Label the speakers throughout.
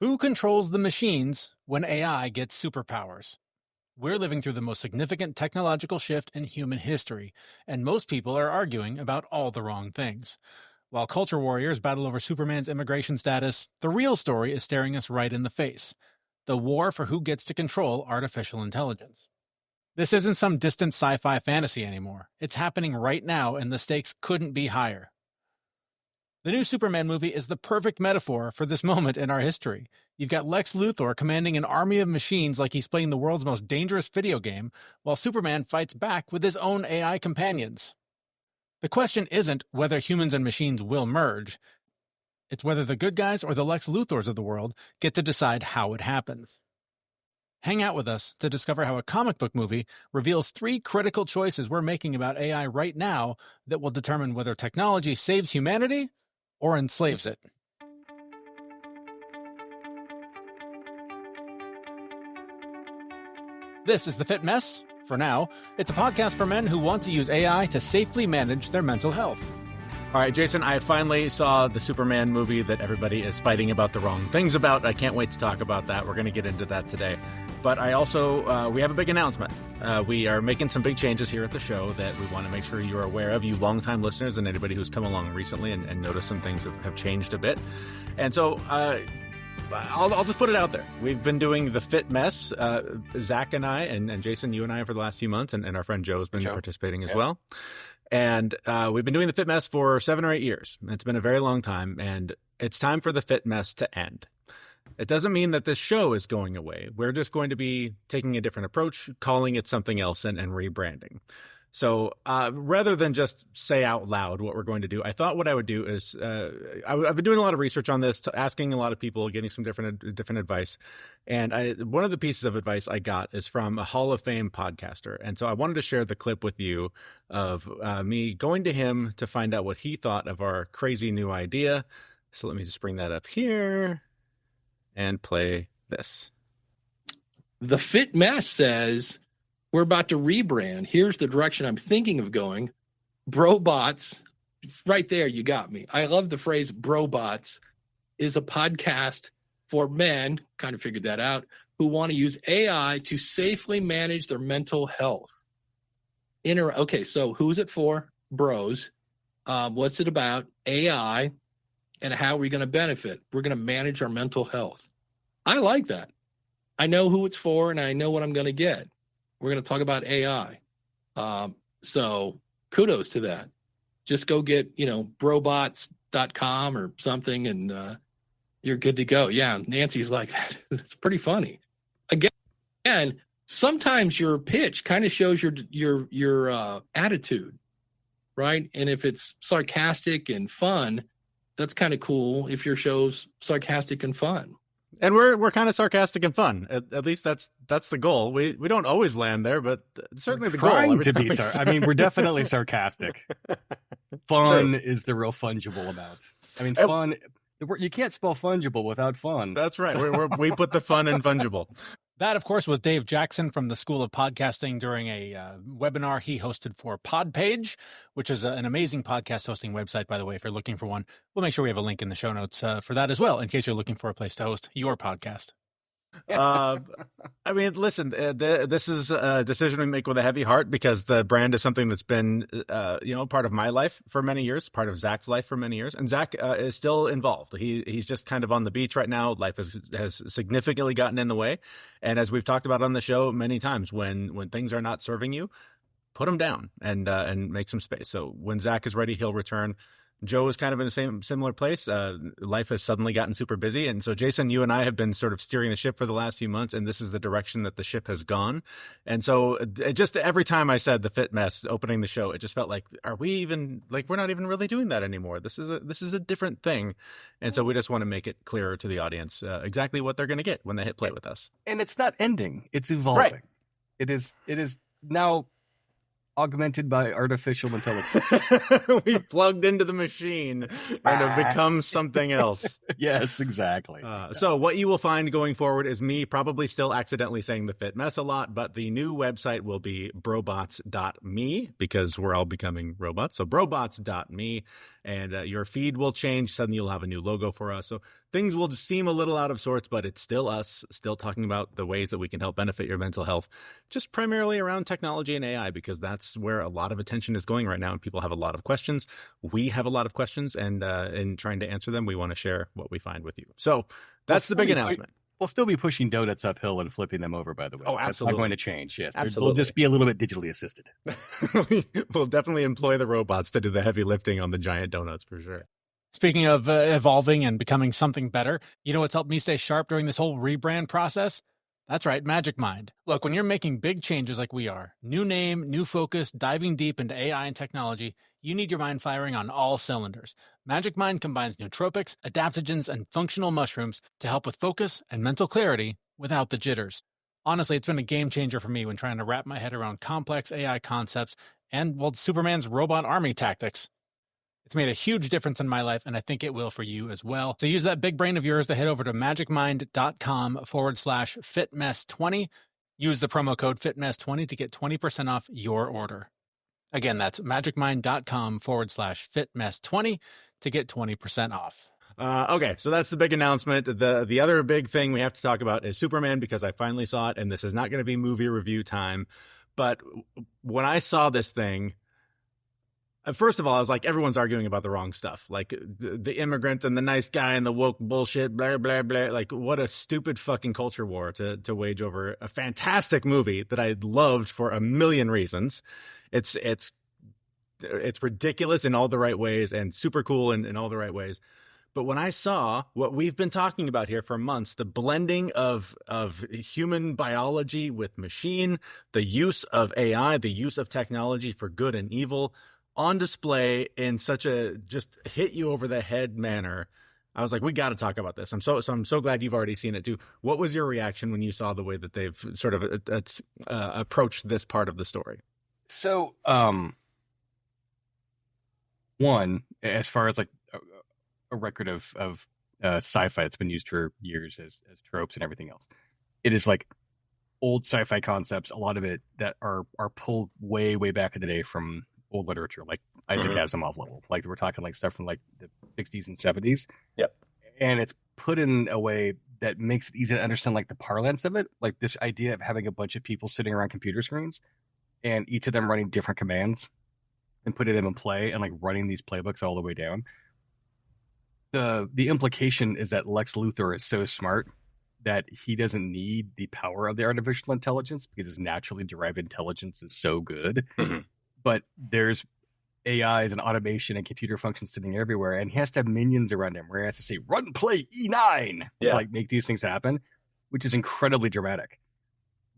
Speaker 1: Who controls the machines when AI gets superpowers? We're living through the most significant technological shift in human history, and most people are arguing about all the wrong things. While culture warriors battle over Superman's immigration status, the real story is staring us right in the face: the war for who gets to control artificial intelligence. This isn't some distant sci-fi fantasy anymore. It's happening right now, and the stakes couldn't be higher. The new Superman movie is the perfect metaphor for this moment in our history. You've got Lex Luthor commanding an army of machines like he's playing the world's most dangerous video game, while Superman fights back with his own AI companions. The question isn't whether humans and machines will merge. It's whether the good guys or the Lex Luthors of the world get to decide how it happens. Hang out with us to discover how a comic book movie reveals 3 critical choices we're making about AI right now that will determine whether technology saves humanity or enslaves it. This is The Fit Mess. For now, it's a podcast for men who want to use AI to safely manage their mental health. All right, Jason, I finally saw the Superman movie that everybody is fighting about the wrong things about. I can't wait to talk about that. We're going to get into that today. But I also, we have a big announcement. We are making some big changes here at the show that we want to make sure you're aware of, you longtime listeners and anybody who's come along recently and noticed some things have changed a bit. And so I'll just put it out there. We've been doing The Fit Mess, Zach and I, and Jason, you and I for the last few months, and our friend Joe has been participating as well. And we've been doing The Fit Mess for 7 or 8 years. It's been a very long time, and it's time for The Fit Mess to end. It doesn't mean that this show is going away. We're just going to be taking a different approach, calling it something else and rebranding. So rather than just say out loud what we're going to do, I thought what I would do is I've been doing a lot of research on this, asking a lot of people, getting some different advice. And one of the pieces of advice I got is from a Hall of Fame podcaster. And so I wanted to share the clip with you of me going to him to find out what he thought of our crazy new idea. So let me just bring that up here and play this.
Speaker 2: The Fit Mess says, we're about to rebrand. Here's the direction I'm thinking of going. Brobots, right there, you got me. I love the phrase Brobots is a podcast for men, kind of figured that out, who want to use AI to safely manage their mental health. Okay, so who's it for? Bros. What's it about? AI. And how are we going to benefit? We're going to manage our mental health. I like that. I know who it's for, and I know what I'm going to get. We're going to talk about AI. So kudos to that. Just go get, brobots.com or something, and you're good to go. Yeah, Nancy's like that. It's pretty funny. Again, sometimes your pitch kind of shows your attitude, right? And if it's sarcastic and fun, that's kind of cool if your show's sarcastic and fun.
Speaker 1: And we're kind of sarcastic and fun. At least that's the goal. We don't always land there, but certainly the goal.
Speaker 3: Trying to be we're definitely sarcastic. Fun is the real fungible amount. I mean, fun. You can't spell fungible without fun.
Speaker 1: That's right. We put the fun in fungible. That, of course, was Dave Jackson from the School of Podcasting during a webinar he hosted for Podpage, which is an amazing podcast hosting website, by the way, if you're looking for one. We'll make sure we have a link in the show notes for that as well, in case you're looking for a place to host your podcast. I mean, listen, this is a decision we make with a heavy heart because the brand is something that's been, part of my life for many years, part of Zach's life for many years. And Zach is still involved. He's just kind of on the beach right now. Life has significantly gotten in the way. And as we've talked about on the show many times, when things are not serving you, put them down and make some space. So when Zach is ready, he'll return. Joe is kind of in the similar place. Life has suddenly gotten super busy. And so, Jason, you and I have been sort of steering the ship for the last few months, and this is the direction that the ship has gone. And so it just every time I said The Fit Mess opening the show, it just felt like, we're not even really doing that anymore. This is a different thing. And so we just want to make it clearer to the audience exactly what they're going to get when they hit play with us.
Speaker 3: And it's not ending. It's evolving. Right. It is now augmented by artificial intelligence.
Speaker 1: We plugged into the machine and have become something else.
Speaker 3: Yes, exactly.
Speaker 1: So what you will find going forward is me probably still accidentally saying The Fit Mess a lot, but the new website will be brobots.me because we're all becoming robots. So brobots.me, and your feed will change. Suddenly you'll have a new logo for us. So things will seem a little out of sorts, but it's still us, still talking about the ways that we can help benefit your mental health, just primarily around technology and AI, because that's where a lot of attention is going right now. And people have a lot of questions. We have a lot of questions, and in trying to answer them, we want to share what we find with you. So that's the big announcement.
Speaker 3: We'll still be pushing donuts uphill and flipping them over, by the way.
Speaker 1: Oh, absolutely.
Speaker 3: That's not going to change. Yes.
Speaker 1: Absolutely.
Speaker 3: They'll just be a little bit digitally assisted.
Speaker 1: We'll definitely employ the robots to do the heavy lifting on the giant donuts for sure. Speaking of evolving and becoming something better, you know what's helped me stay sharp during this whole rebrand process? That's right, Magic Mind. Look, when you're making big changes like we are, new name, new focus, diving deep into AI and technology, you need your mind firing on all cylinders. Magic Mind combines nootropics, adaptogens, and functional mushrooms to help with focus and mental clarity without the jitters. Honestly, it's been a game changer for me when trying to wrap my head around complex AI concepts and, well, Superman's robot army tactics. It's made a huge difference in my life, and I think it will for you as well. So use that big brain of yours to head over to magicmind.com/fitmess20. Use the promo code FITMESS20 to get 20% off your order. Again, that's magicmind.com/fitmess20 to get 20% off. Okay, so that's the big announcement. The other big thing we have to talk about is Superman, because I finally saw it, and this is not going to be movie review time. But when I saw this thing, first of all, I was like, everyone's arguing about the wrong stuff. Like the immigrant and the nice guy and the woke bullshit, blah, blah, blah. Like, what a stupid fucking culture war to wage over a fantastic movie that I loved for a million reasons. It's ridiculous in all the right ways and super cool in all the right ways. But when I saw what we've been talking about here for months, the blending of human biology with machine, the use of AI, the use of technology for good and evil, on display in such a just hit you over the head manner, I was like, we got to talk about this. I'm so glad you've already seen it too. What was your reaction when you saw the way that they've sort of approached this part of the story?
Speaker 3: So, one, as far as like a record of sci-fi that's been used for years as tropes and everything else, it is like old sci-fi concepts. A lot of it that are pulled way back in the day from old literature, like Isaac Asimov level. Like we're talking like stuff from like the 60s and 70s.
Speaker 2: Yep.
Speaker 3: And it's put in a way that makes it easy to understand like the parlance of it. Like this idea of having a bunch of people sitting around computer screens and each of them running different commands and putting them in play and like running these playbooks all the way down. The implication is that Lex Luthor is so smart that he doesn't need the power of the artificial intelligence because his naturally derived intelligence is so good. But there's AIs and automation and computer functions sitting everywhere, and he has to have minions around him where he has to say, run, play, E9, to like make these things happen, which is incredibly dramatic.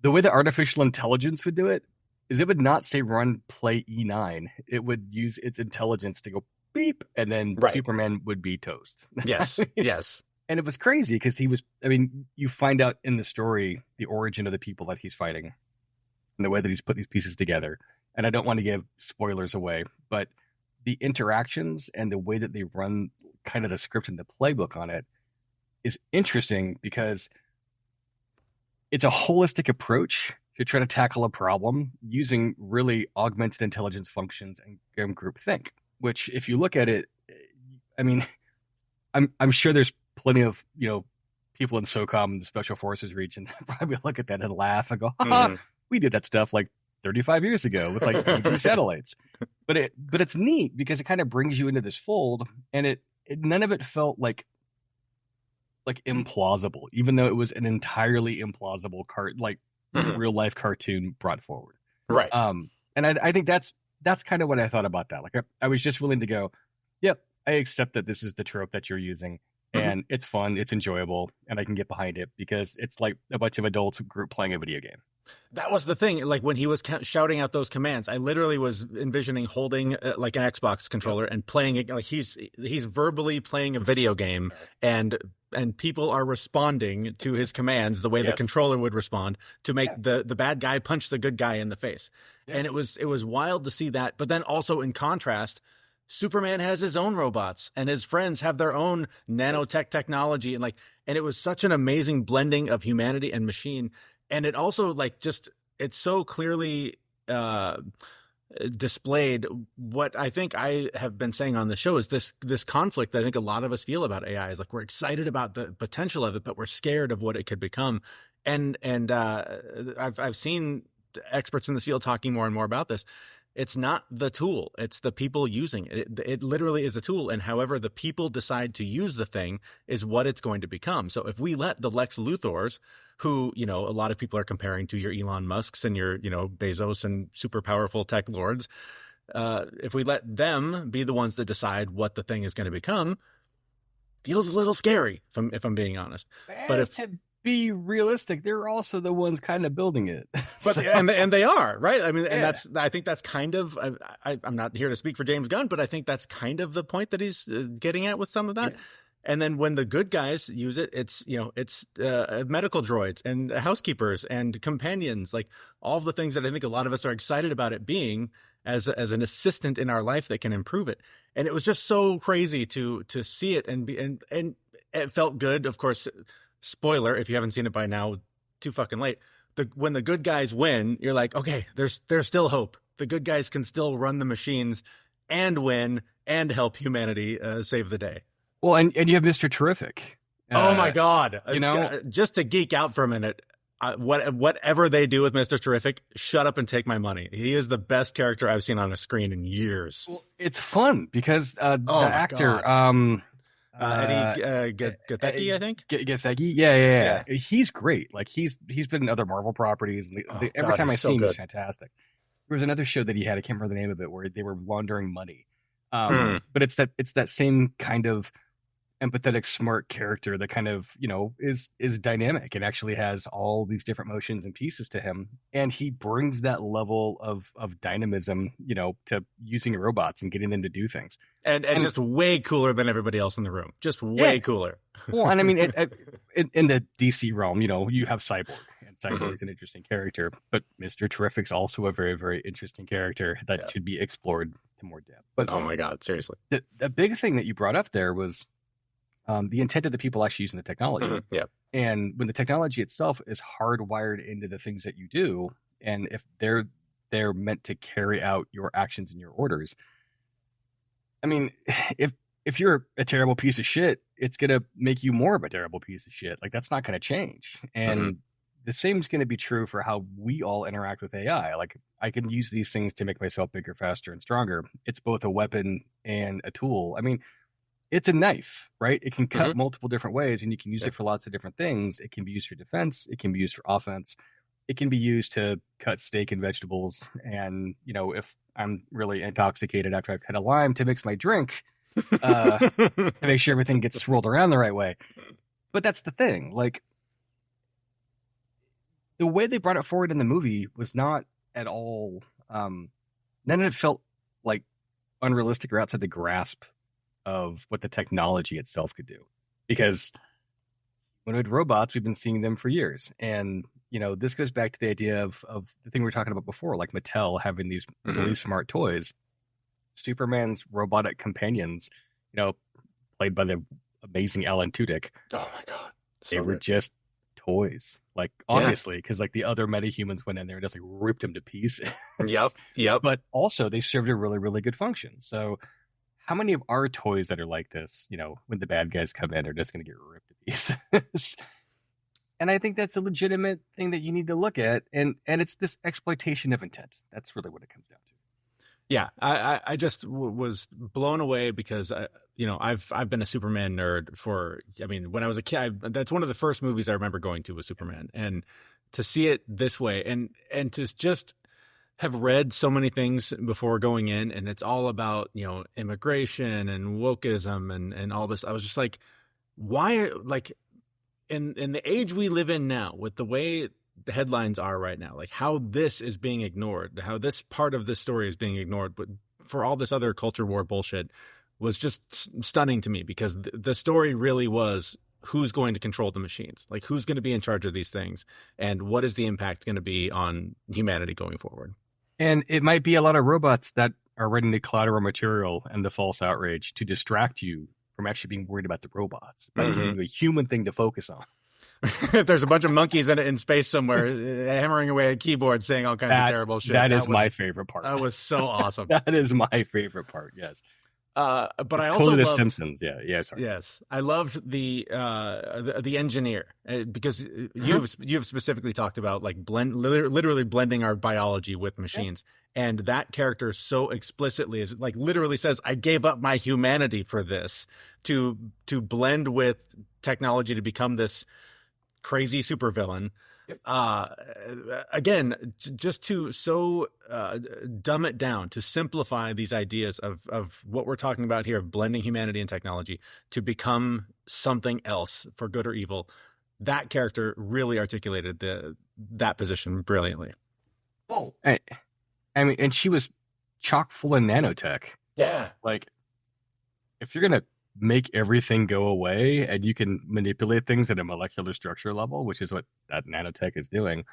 Speaker 3: The way that artificial intelligence would do it is it would not say run, play, E9. It would use its intelligence to go beep, and then Superman would be toast.
Speaker 1: Yes, yes.
Speaker 3: And it was crazy because you find out in the story the origin of the people that he's fighting and the way that he's put these pieces together. And I don't want to give spoilers away, but the interactions and the way that they run kind of the script and the playbook on it is interesting because it's a holistic approach to try to tackle a problem using really augmented intelligence functions and groupthink, which if you look at it, I mean, I'm sure there's plenty of, people in SOCOM and the Special Forces region that probably look at that and laugh and go, we did that stuff like 35 years ago with like satellites. But it's neat because it kind of brings you into this fold, and it none of it felt like implausible, even though it was an entirely implausible real life cartoon brought forward.
Speaker 1: Right.
Speaker 3: And I think that's kind of what I thought about that. Like I was just willing to go, yep, I accept that this is the trope that you're using. And it's fun, it's enjoyable, and I can get behind it because it's like a bunch of adults group playing a video game.
Speaker 1: That was the thing. Like when he was shouting out those commands, I literally was envisioning holding like an Xbox controller and playing it. Like he's verbally playing a video game, and people are responding to his commands the way the controller would respond to make the bad guy punch the good guy in the face. Yeah. And it was wild to see that. But then also in contrast, Superman has his own robots and his friends have their own nanotech technology. And it was such an amazing blending of humanity and machine. And it also it's so clearly displayed what I think I have been saying on the show is this conflict that I think a lot of us feel about AI is like we're excited about the potential of it, but we're scared of what it could become. And I've seen experts in this field talking more and more about this. It's not the tool. It's the people using it. It literally is a tool. And however the people decide to use the thing is what it's going to become. So if we let the Lex Luthors, who, a lot of people are comparing to your Elon Musks and your, Bezos and super powerful tech lords, if we let them be the ones that decide what the thing is going to become, feels a little scary, if I'm being honest. But
Speaker 3: to be realistic, they're also the ones kind of building it.
Speaker 1: But and they are, right? I mean, and I think that's kind of I'm not here to speak for James Gunn, but I think that's kind of the point that he's getting at with some of that. Yeah. And then when the good guys use it, it's medical droids and housekeepers and companions, like all of the things that I think a lot of us are excited about it being as an assistant in our life that can improve it. And it was just so crazy to see it and it felt good. Of course, spoiler, if you haven't seen it by now, too fucking late. When the good guys win, you're like, okay, there's still hope. The good guys can still run the machines and win and help humanity save the day.
Speaker 3: Well, and you have Mr. Terrific.
Speaker 1: Oh my God! Just to geek out for a minute, whatever they do with Mr. Terrific, shut up and take my money. He is the best character I've seen on a screen in years.
Speaker 3: Well, it's fun because the actor.
Speaker 1: Eddie Gathegi, I think.
Speaker 3: Gathegi, yeah. He's great. Like he's been in other Marvel properties. And every time I see him, he's fantastic. There was another show that he had. I can't remember the name of it, where they were laundering money. But it's that same kind of empathetic, smart character that kind of is dynamic and actually has all these different motions and pieces to him, and he brings that level of dynamism to using robots and getting them to do things, and
Speaker 1: just way cooler than everybody else in the room, just way cooler.
Speaker 3: Well, and I mean in the DC realm, you have Cyborg, and Cyborg's an interesting character, but Mr. Terrific's also a very, very interesting character that should be explored to more depth. But
Speaker 1: oh my God, seriously,
Speaker 3: the big thing that you brought up there was the intent of the people actually using the technology.
Speaker 1: Yeah.
Speaker 3: And when the technology itself is hardwired into the things that you do, and if they're meant to carry out your actions and your orders, I mean, if you're a terrible piece of shit, it's going to make you more of a terrible piece of shit. Like that's not going to change. And the same is going to be true for how we all interact with AI. Like I can use these things to make myself bigger, faster, and stronger. It's both a weapon and a tool. I mean, it's a knife, right? It can cut multiple different ways, and you can use it for lots of different things. It can be used for defense. It can be used for offense. It can be used to cut steak and vegetables. And, if I'm really intoxicated after I've had a lime, to mix my drink, to make sure everything gets swirled around the right way. But that's the thing. Like, the way they brought it forward in the movie was not at all, none of it felt like unrealistic or outside the grasp of what the technology itself could do, because when with robots, we've been seeing them for years. And, this goes back to the idea of the thing we were talking about before, like Mattel having these really smart toys. Superman's robotic companions, played by the amazing Alan Tudyk.
Speaker 1: Oh my God.
Speaker 3: They were just toys, like obviously, because like the other metahumans went in there and just like ripped them to pieces.
Speaker 1: Yep.
Speaker 3: But also they served a really, really good function. So how many of our toys that are like this, when the bad guys come in, are just going to get ripped to pieces? And I think that's a legitimate thing that you need to look at. And it's this exploitation of intent. That's really what it comes down to.
Speaker 1: Yeah, I just was blown away because, I've been a Superman nerd when I was a kid. That's one of the first movies I remember going to was Superman. And to see it this way and to just have read so many things before going in, and it's all about, immigration and wokeism and all this. I was just like, why, like in the age we live in now, with the way the headlines are right now, like how this is being ignored, how this part of this story is being ignored, but for all this other culture war bullshit was just stunning to me, because the story really was who's going to control the machines, like who's going to be in charge of these things, and what is the impact going to be on humanity going forward. And
Speaker 3: it might be a lot of robots that are writing the collateral material and the false outrage to distract you from actually being worried about the robots, by giving you a human thing to focus on.
Speaker 1: There's a bunch of monkeys in space somewhere hammering away at keyboards saying all kinds of terrible shit.
Speaker 3: That is my favorite part.
Speaker 1: That was so awesome.
Speaker 3: That is my favorite part. Yes.
Speaker 1: But
Speaker 3: it's
Speaker 1: I
Speaker 3: totally
Speaker 1: also
Speaker 3: The
Speaker 1: loved,
Speaker 3: Simpsons. Yeah. Sorry.
Speaker 1: Yes, I loved the engineer because you've specifically talked about like literally blending our biology with machines, and that character so explicitly is like literally says, "I gave up my humanity for this to blend with technology to become this crazy supervillain." Again, just to dumb it down, to simplify these ideas of what we're talking about here, of blending humanity and technology to become something else for good or evil. That character really articulated that position brilliantly.
Speaker 3: Oh, I mean, and she was chock full of nanotech.
Speaker 1: Yeah.
Speaker 3: Like, if you're going to make everything go away and you can manipulate things at a molecular structure level, which is what that nanotech is doing,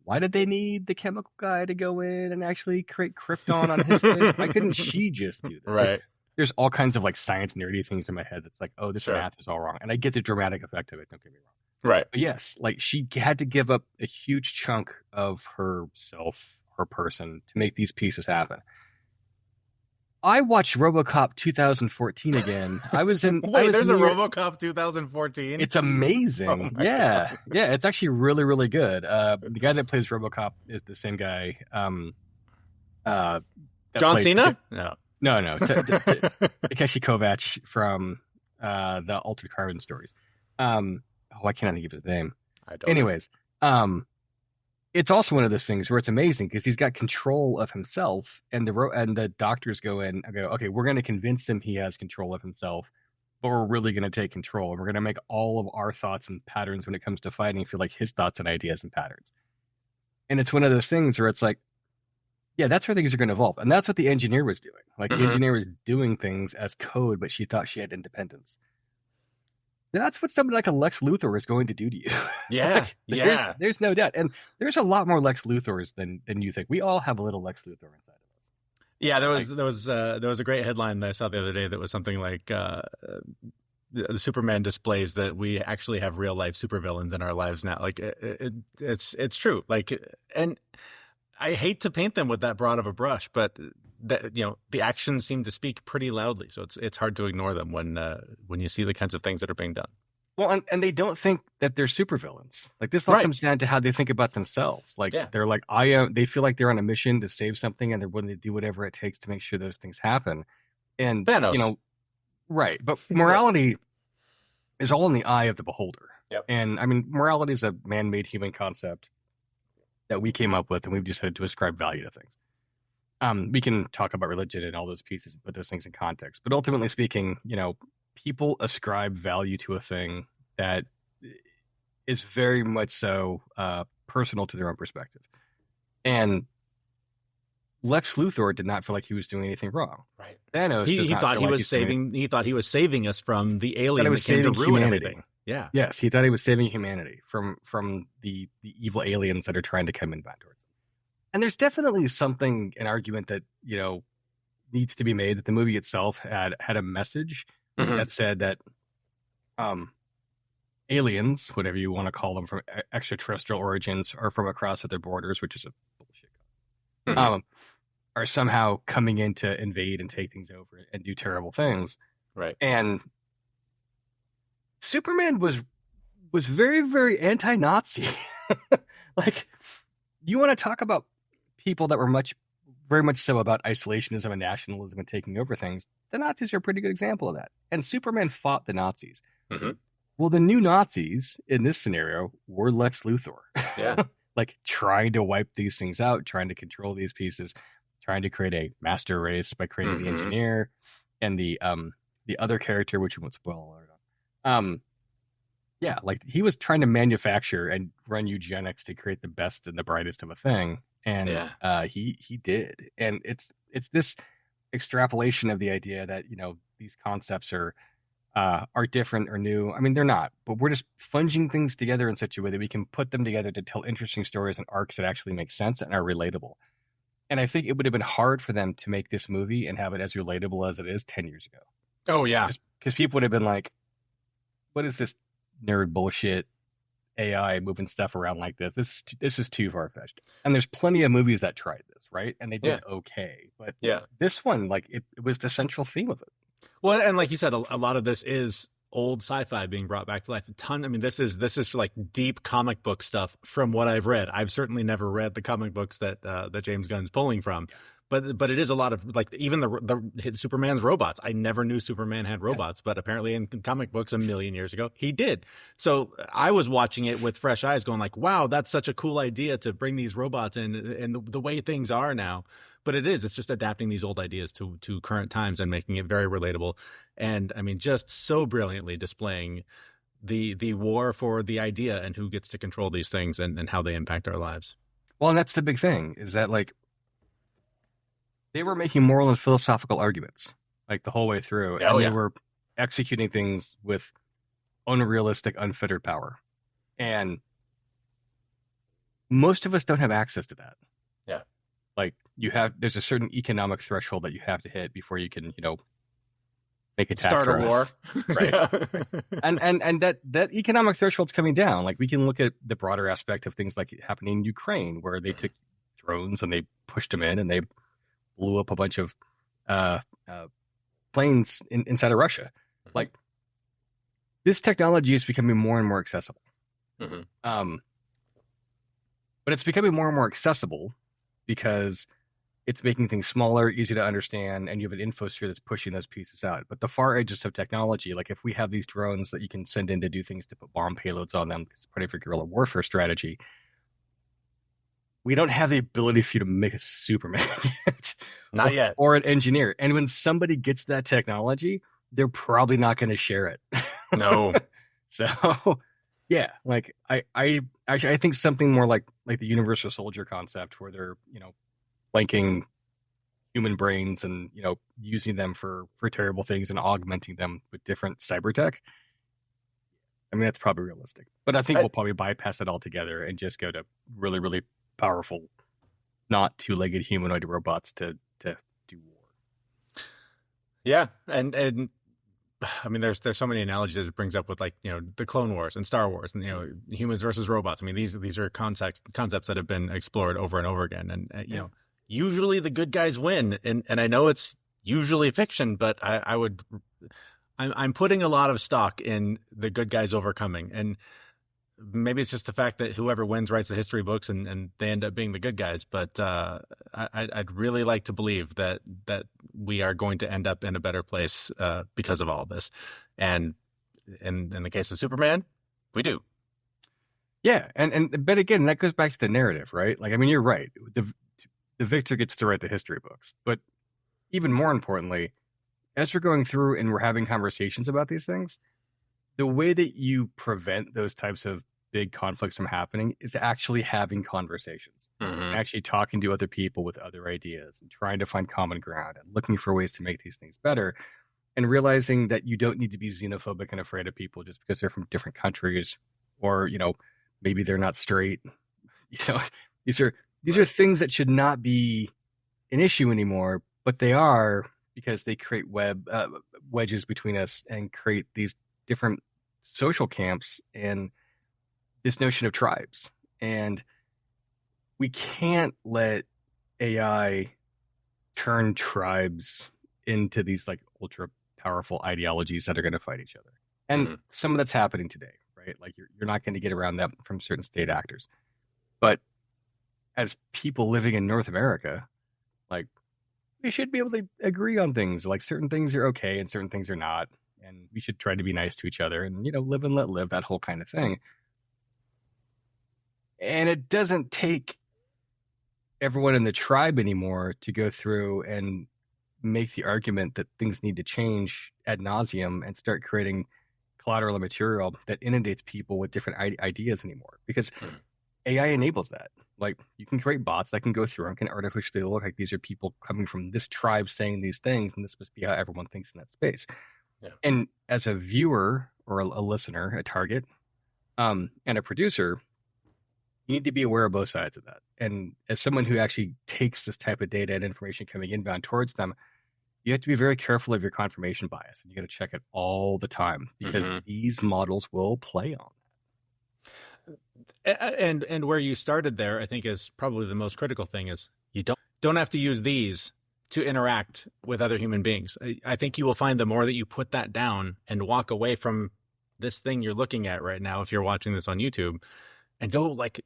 Speaker 3: why did they need the chemical guy to go in and actually create krypton on his face? Why couldn't she just do this?
Speaker 1: Right.
Speaker 3: Like, there's all kinds of like science nerdy things in my head that's like, oh, this math is all wrong. And I get the dramatic effect of it, don't get me wrong.
Speaker 1: Right.
Speaker 3: But yes, like she had to give up a huge chunk of herself, her person, to make these pieces happen. I watched RoboCop 2014 again. I was in.
Speaker 1: Wait, there's a RoboCop 2014.
Speaker 3: It's amazing.
Speaker 1: Oh God.
Speaker 3: Yeah. It's actually really, really good. The guy that plays RoboCop is the same guy.
Speaker 1: John Cena?
Speaker 3: No. Takeshi Kovacs from the Altered Carbon stories. Why can't I think of his name?
Speaker 1: I don't.
Speaker 3: Anyways, it's also one of those things where it's amazing because he's got control of himself, and the doctors go in and go, okay, we're going to convince him he has control of himself, but we're really going to take control, and we're going to make all of our thoughts and patterns when it comes to fighting feel like his thoughts and ideas and patterns. And it's one of those things where it's like, yeah, that's where things are going to evolve, and that's what the engineer was doing. Like the engineer was doing things as code, but she thought she had independence. That's what somebody like a Lex Luthor is going to do to you.
Speaker 1: Yeah,
Speaker 3: There's no doubt, and there's a lot more Lex Luthors than you think. We all have a little Lex Luthor inside of us.
Speaker 1: Yeah, there was a great headline that I saw the other day that was something like the Superman displays that we actually have real life supervillains in our lives now. Like it's true. Like, and I hate to paint them with that broad of a brush, but the actions seem to speak pretty loudly. So it's hard to ignore them when you see the kinds of things that are being done.
Speaker 3: Well, and they don't think that they're supervillains. Like this all comes down to how they think about themselves. Like they're like, they feel like they're on a mission to save something, and they're willing to do whatever it takes to make sure those things happen. And
Speaker 1: Thanos.
Speaker 3: Right. But morality is all in the eye of the beholder.
Speaker 1: Yep.
Speaker 3: And I mean, morality is a man-made human concept that we came up with, and we've decided to ascribe value to things. We can talk about religion and all those pieces and put those things in context. But ultimately speaking, people ascribe value to a thing that is very much so personal to their own perspective. And Lex Luthor did not feel like he was doing anything wrong.
Speaker 1: Right.
Speaker 3: Thanos
Speaker 1: he thought he was saving. He thought he was saving us from the alien that came to ruin everything. Yeah.
Speaker 3: Yes, he thought he was saving humanity from the evil aliens that are trying to come in back towards him. And there's definitely an argument that, needs to be made that the movie itself had a message that said that aliens, whatever you want to call them, from extraterrestrial origins or from across other borders, which is a bullshit, are somehow coming in to invade and take things over and do terrible things.
Speaker 1: Right.
Speaker 3: And Superman was very, very anti-Nazi. Like, you want to talk about people that were very much so about isolationism and nationalism and taking over things. The Nazis are a pretty good example of that. And Superman fought the Nazis.
Speaker 1: Mm-hmm.
Speaker 3: Well, the new Nazis in this scenario were Lex Luthor.
Speaker 1: Yeah.
Speaker 3: Like trying to wipe these things out, trying to control these pieces, trying to create a master race by creating the engineer and the other character, which we won't spoil alert on. Like he was trying to manufacture and run eugenics to create the best and the brightest of a thing. And he did. And it's this extrapolation of the idea that, these concepts are different or new. I mean, they're not, but we're just funging things together in such a way that we can put them together to tell interesting stories and arcs that actually make sense and are relatable. And I think it would have been hard for them to make this movie and have it as relatable as it is 10 years ago.
Speaker 1: Oh, yeah.
Speaker 3: Because people would have been like, what is this nerd bullshit? AI moving stuff around like this. This is too far fetched. And there's plenty of movies that tried this, right? And they did okay. But this one, like it was the central theme of it.
Speaker 1: Well, and like you said, a lot of this is old sci-fi being brought back to life. I mean, this is like deep comic book stuff from what I've read. I've certainly never read the comic books that James Gunn's pulling from. But it is a lot of, like, even the Superman's robots. I never knew Superman had robots, but apparently in comic books a million years ago, he did. So I was watching it with fresh eyes going like, wow, that's such a cool idea to bring these robots in and the way things are now. But it's just adapting these old ideas to current times and making it very relatable. And I mean, just so brilliantly displaying the war for the idea and who gets to control these things and how they impact our lives.
Speaker 3: Well, and that's the big thing, is that, like, they were making moral and philosophical arguments like the whole way through. And they were executing things with unrealistic, unfettered power. And most of us don't have access to that.
Speaker 4: Yeah.
Speaker 3: Like, there's a certain economic threshold that you have to hit before you can, make a
Speaker 1: start a war.
Speaker 3: Right. And that economic threshold's coming down. Like, we can look at the broader aspect of things like happening in Ukraine, where they took drones and they pushed them in and they blew up a bunch of planes inside of Russia. Like, this technology is becoming more and more accessible. But it's becoming more and more accessible because it's making things smaller, easy to understand, and you have an infosphere that's pushing those pieces out. But the far edges of technology, like if we have these drones that you can send in to do things to put bomb payloads on them, it's part of your guerrilla warfare strategy. We don't have the ability for you to make a Superman yet.
Speaker 4: Not yet.
Speaker 3: Or an engineer. And when somebody gets that technology, they're probably not going to share it.
Speaker 4: No.
Speaker 3: So, yeah, like I think something more like the Universal Soldier concept, where they're, linking human brains and, using them for terrible things and augmenting them with different cyber tech. I mean, that's probably realistic. But I think we'll probably bypass it altogether and just go to really, really powerful, not two-legged humanoid robots to do war.
Speaker 1: Yeah, and I mean, there's so many analogies that it brings up with, like, the Clone Wars and Star Wars and humans versus robots. I mean, these are concepts that have been explored over and over again, and usually the good guys win, and I know it's usually fiction, but I'm putting a lot of stock in the good guys overcoming. And maybe it's just the fact that whoever wins writes the history books and they end up being the good guys. But I'd really like to believe that we are going to end up in a better place because of all of this. And in the case of Superman, we do.
Speaker 3: Yeah. But again, that goes back to the narrative, right? Like, I mean, you're right. The victor gets to write the history books. But even more importantly, as we're going through and we're having conversations about these things, the way that you prevent those types of big conflicts from happening is actually having conversations, actually talking to other people with other ideas and trying to find common ground and looking for ways to make these things better, and realizing that you don't need to be xenophobic and afraid of people just because they're from different countries, or, maybe they're not straight. These are things that should not be an issue anymore, but they are, because they create wedges between us and create these different social camps and this notion of tribes. And we can't let AI turn tribes into these, like, ultra powerful ideologies that are going to fight each other. And some of that's happening today, right? Like, you're not going to get around that from certain state actors. But as people living in North America, like, we should be able to agree on things. Like, certain things are okay and certain things are not. And we should try to be nice to each other and, live and let live, that whole kind of thing. And it doesn't take everyone in the tribe anymore to go through and make the argument that things need to change ad nauseum and start creating collateral material that inundates people with different ideas anymore. Because AI enables that. Like, you can create bots that can go through and can artificially look like these are people coming from this tribe saying these things, and this must be how everyone thinks in that space. Yeah. And as a viewer or a listener, a target, and a producer, you need to be aware of both sides of that. And as someone who actually takes this type of data and information coming inbound towards them, you have to be very careful of your confirmation bias. And you got to check it all the time, because these models will play on that.
Speaker 1: And where you started there, I think, is probably the most critical thing is you don't have to use these to interact with other human beings. I think you will find the more that you put that down and walk away from this thing you're looking at right now, if you're watching this on YouTube, and go, like,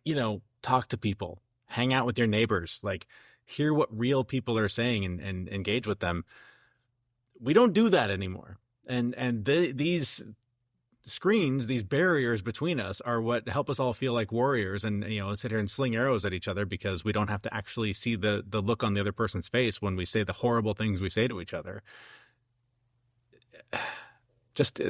Speaker 1: talk to people, hang out with your neighbors, like hear what real people are saying and engage with them. We don't do that anymore. And these screens, these barriers between us, are what help us all feel like warriors and, sit here and sling arrows at each other, because we don't have to actually see the look on the other person's face when we say the horrible things we say to each other. Just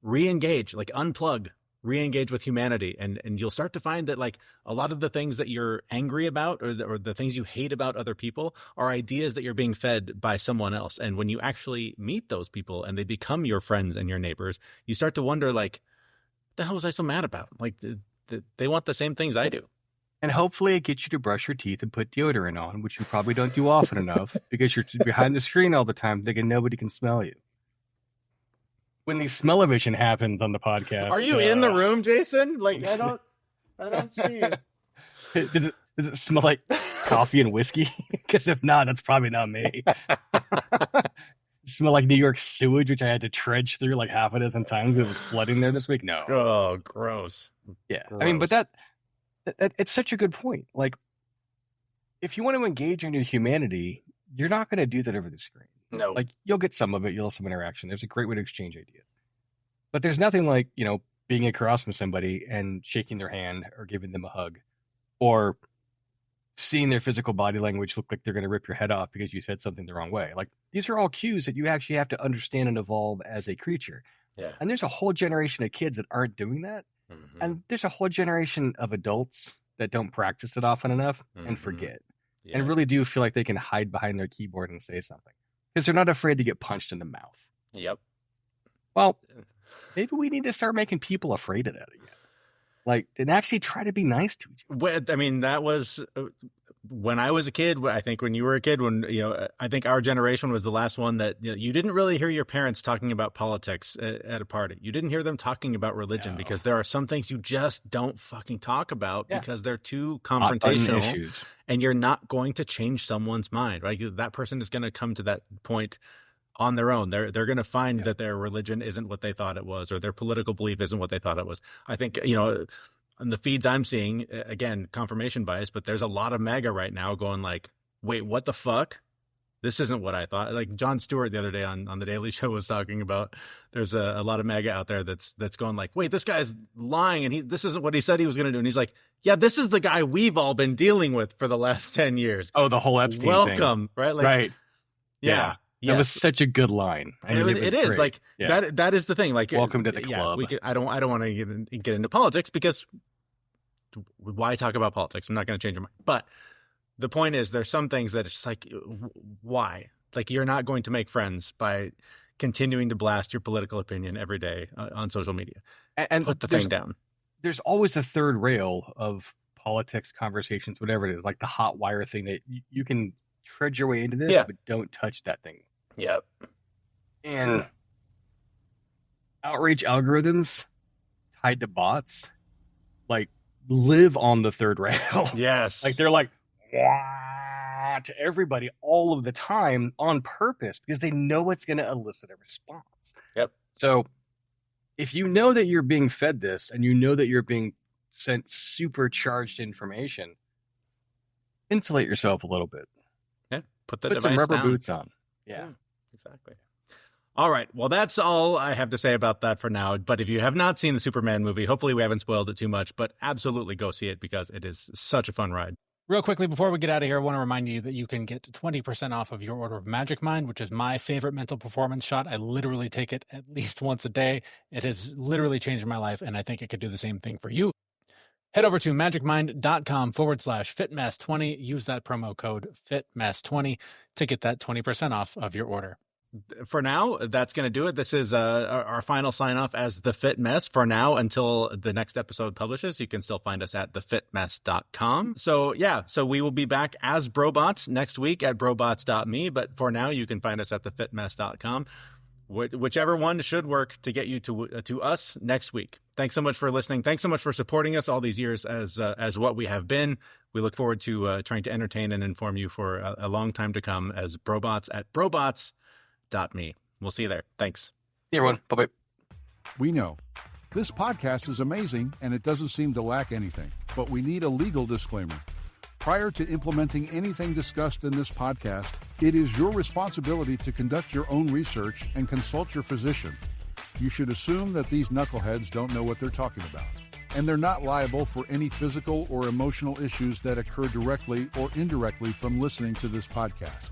Speaker 1: re-engage, like unplug, re-engage with humanity. And you'll start to find that, like, a lot of the things that you're angry about or the things you hate about other people are ideas that you're being fed by someone else. And when you actually meet those people and they become your friends and your neighbors, you start to wonder, like, what the hell was I so mad about? Like, they want the same things I do.
Speaker 3: And hopefully it gets you to brush your teeth and put deodorant on, which you probably don't do often enough because you're behind the screen all the time thinking nobody can smell you. When the smell-o-vision happens on the podcast.
Speaker 1: Are you in the room, Jason? Like, I don't see you.
Speaker 3: Does it smell like coffee and whiskey? Because if not, that's probably not me. Smell like New York sewage, which I had to trudge through like half a dozen times because it was flooding there this week. No.
Speaker 1: Oh, gross.
Speaker 3: Yeah.
Speaker 1: Gross.
Speaker 3: I mean, but that it's such a good point. Like, if you want to engage in your humanity, you're not going to do that over the screen.
Speaker 1: No.
Speaker 3: Like, you'll get some of it. You'll have some interaction. There's a great way to exchange ideas. But there's nothing like, being across from somebody and shaking their hand or giving them a hug or seeing their physical body language look like they're going to rip your head off because you said something the wrong way. Like, these are all cues that you actually have to understand and evolve as a creature.
Speaker 1: Yeah.
Speaker 3: And there's a whole generation of kids that aren't doing that. Mm-hmm. And there's a whole generation of adults that don't practice it often enough and forget. Yeah. And really do feel like they can hide behind their keyboard and say something. Because they're not afraid to get punched in the mouth.
Speaker 1: Yep.
Speaker 3: Well, maybe we need to start making people afraid of that again. Like, and actually try to be nice to each other.
Speaker 1: Well, I mean, that was when I was a kid. I think when you were a kid, I think our generation was the last one that you didn't really hear your parents talking about politics at a party. You didn't hear them talking about religion because there are some things you just don't fucking talk about because they're too confrontational issues. And you're not going to change someone's mind, right? That person is going to come to that point on their own. They're going to find that their religion isn't what they thought it was, or their political belief isn't what they thought it was. I think, on the feeds I'm seeing, again, confirmation bias, but there's a lot of MAGA right now going like, wait, what the fuck? This isn't what I thought. Like Jon Stewart the other day on The Daily Show was talking about, there's a lot of MAGA out there that's going like, wait, this guy's lying and this isn't what he said he was going to do. And he's like, yeah, this is the guy we've all been dealing with for the last 10 years.
Speaker 3: Oh, the whole Epstein
Speaker 1: Welcome,
Speaker 3: thing.
Speaker 1: Right? Like,
Speaker 3: right.
Speaker 1: Yeah.
Speaker 3: That was such a good line. I mean,
Speaker 1: it is like that is the thing. Like,
Speaker 3: welcome to the club.
Speaker 1: I don't want to get into politics because why talk about politics? I'm not going to change your mind. But the point is, there's some things that it's just like, why? Like, you're not going to make friends by continuing to blast your political opinion every day on social media. And put the thing down.
Speaker 3: There's always a third rail of politics conversations, whatever it is, like the hot wire thing that you can tread your way into this, but don't touch that thing.
Speaker 1: Yep.
Speaker 3: And outrage algorithms tied to bots, like, live on the third rail.
Speaker 1: Yes.
Speaker 3: Like, they're like, wah, to everybody all of the time on purpose because they know it's going to elicit a response.
Speaker 1: Yep.
Speaker 3: So if you know that you're being fed this and you know that you're being sent supercharged information, insulate yourself a little bit.
Speaker 1: Yeah. Put
Speaker 3: some rubber boots on. Yeah.
Speaker 1: Exactly. All right. Well, that's all I have to say about that for now. But if you have not seen the Superman movie, hopefully we haven't spoiled it too much, but absolutely go see it because it is such a fun ride. Real quickly, before we get out of here, I want to remind you that you can get 20% off of your order of Magic Mind, which is my favorite mental performance shot. I literally take it at least once a day. It has literally changed my life, and I think it could do the same thing for you. Head over to magicmind.com/fitmess20. Use that promo code FITMESS20 to get that 20% off of your order. For now, that's going to do it. This is our final sign off as The Fit Mess for now until the next episode publishes. You can still find us at thefitmess.com. So we will be back as Brobots next week at brobots.me. But for now, you can find us at thefitmess.com. whichever one should work to get you to us next week. Thanks so much for listening. Thanks so much for supporting us all these years as what we have been. We look forward to trying to entertain and inform you for a long time to come as Brobots at brobots.me. We'll see you there. Thanks.
Speaker 3: Hey, everyone. Bye-bye.
Speaker 4: We know this podcast is amazing and it doesn't seem to lack anything, but we need a legal disclaimer. Prior to implementing anything discussed in this podcast, it is your responsibility to conduct your own research and consult your physician. You should assume that these knuckleheads don't know what they're talking about, and they're not liable for any physical or emotional issues that occur directly or indirectly from listening to this podcast.